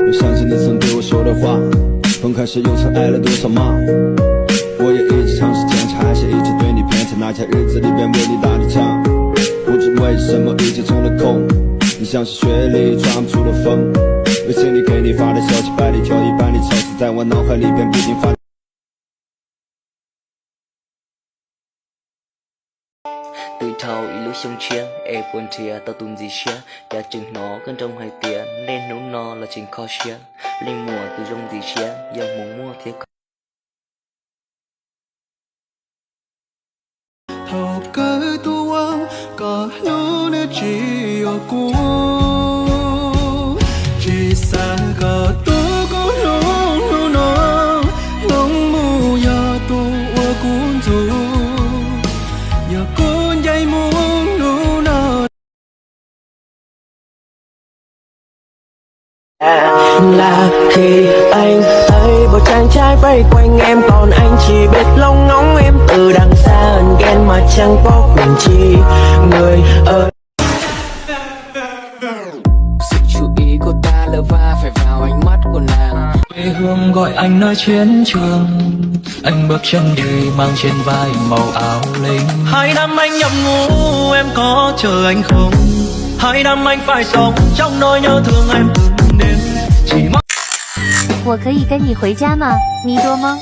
又想起你曾对我说的话，分开时又曾挨了多少骂。我也一直尝试坚持，还是一直对你偏差。那些日子里边为你打的仗，不知为什么一切成了空。你像是雪里抓不住的风，微信里给你发的消息，百里挑一把你抄袭在我脑海里边不停发。Tuổi thầu ý lúc sông chia, e buồn thìa tao tung gì xia, ya chừng nó gần trong hai tiền, nên nấu no là chừng kho xia, linh mùa từ trong gì xia, yang muốn mua thiệt. Thầu cái tua có nhớ nơi chỉ ở cũ, chỉ xa có tôi có nhớ nó nông mù ya tôi ở cuốn dù ya con dây muốn nụ nào. Là khi anh thấy một chàng trai vây quanh em, còn anh chỉ biết lông ngóng em từ đằng xa ẩn ghen mà chẳng có quyền chi người ơi. Sự chú ý của ta lỡ va phải vào ánh mắt của nàng. Quê hương gọi anh nơi chiến trường, anh bước chân đi mang trên vai màu áo lính. 2 năm anh nhầm ngủ, em có chờ anh không? 2 năm anh phải sống trong nỗi nhớ thương em từng đêm. Chỉ mong 我可以跟你回家吗？你多吗？